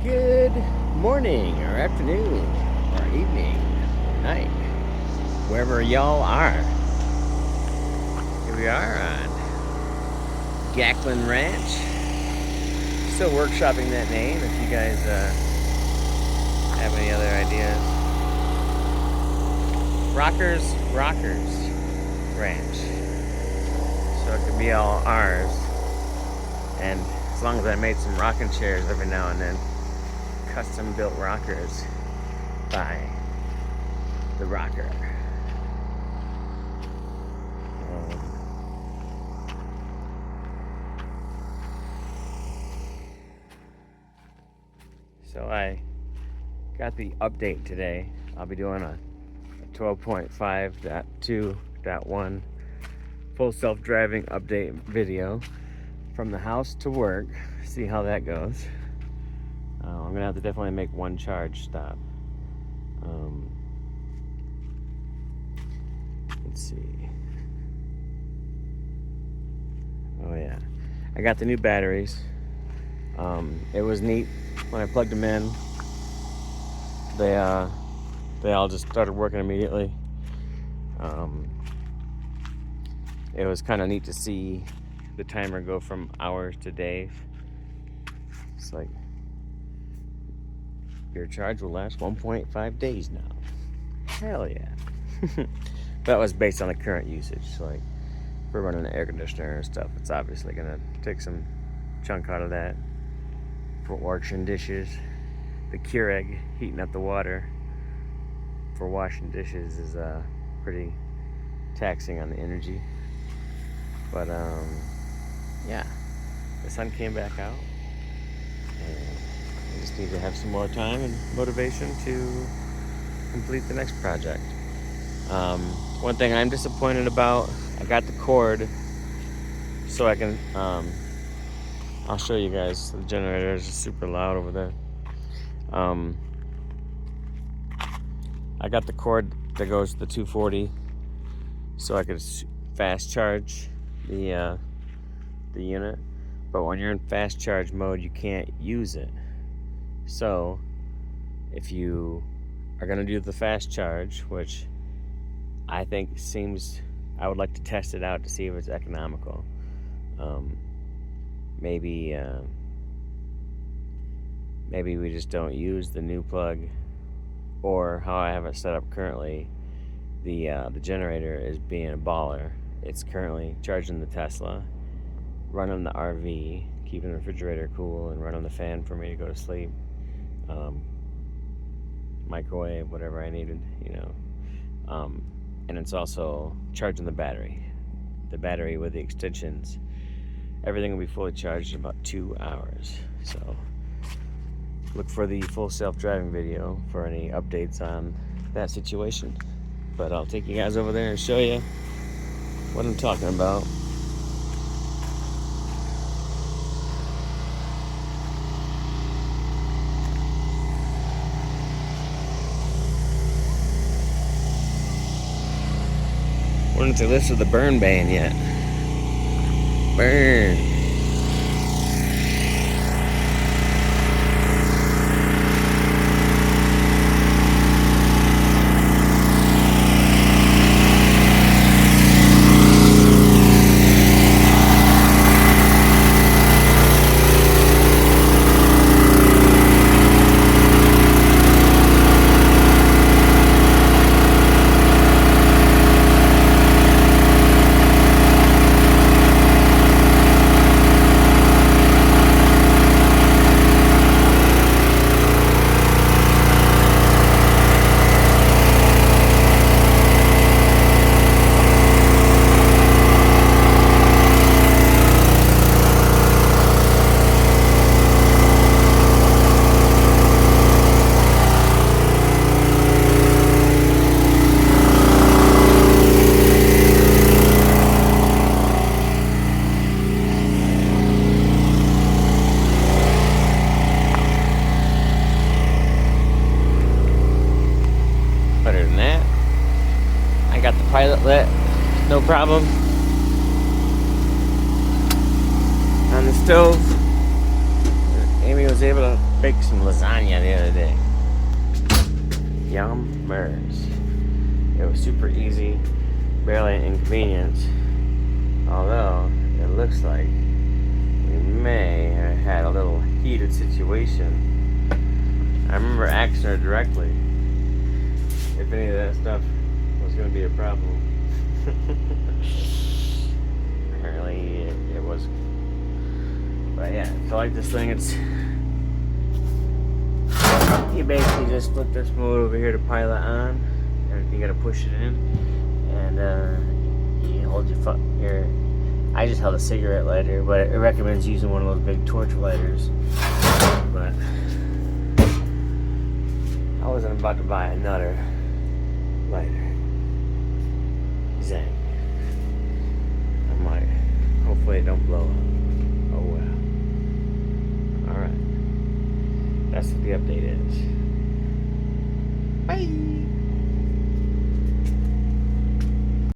Good morning, or afternoon, or evening, or night, wherever y'all are. Here we are on GAKLand Ranch. Still workshopping that name if you guys have any other ideas. Rockers Ranch. So it could be all ours. And as long as I made some rocking chairs every now and then. Custom built rockers by the rocker. So I got the update today. I'll be doing a 12.5.2.1 full self-driving update video from the house to work. See how that goes. I'm gonna have to definitely make one charge stop. Let's see. Oh yeah, I got the new batteries. It was neat when I plugged them in. They all just started working immediately. It was kind of neat to see the timer go from hours to days. It's like, your charge will last 1.5 days now. Hell yeah. That was based on the current usage. So like, if we're running an air conditioner and stuff, it's obviously gonna take some chunk out of that. For washing dishes, the Keurig heating up the water for washing dishes is pretty taxing on the energy. But yeah, the sun came back out, and I just need to have some more time and motivation to complete the next project. One thing I'm disappointed about, I got the cord so I can, I'll show you guys. The generator is just super loud over there. I got the cord that goes to the 240 so I could fast charge the unit. But when you're in fast charge mode, you can't use it. So if you are going to do the fast charge, which I think I would like to test it out to see if it's economical. Maybe we just don't use the new plug, or how I have it set up currently, the generator is being a baller. It's currently charging the Tesla, running the RV, keeping the refrigerator cool, and running the fan for me to go to sleep. Microwave, whatever I needed, and it's also charging the battery with the extensions. Everything will be fully charged in about 2 hours. So look for the full self-driving video for any updates on that situation. But I'll take you guys over there and show you what I'm talking about. Wouldn't say this is the burn ban yet. Burn. got the pilot lit, no problem. On the stove, Amy was was able to bake some lasagna the other day. Yummers. It was super easy, barely an inconvenience. Although it looks like we may have had a little heated situation. I remember asking her directly if any of that stuff was going to be a problem. Apparently it was. But yeah, so like this thing, it's you basically just flip this mode over here to pilot on, and you gotta push it in, and you hold your I just held a cigarette lighter, but it recommends using one of those big torch lighters. But I wasn't about to buy another lighter. Zang. I'm like, hopefully it don't blow up. Oh well. Alright. That's what the update is. Bye!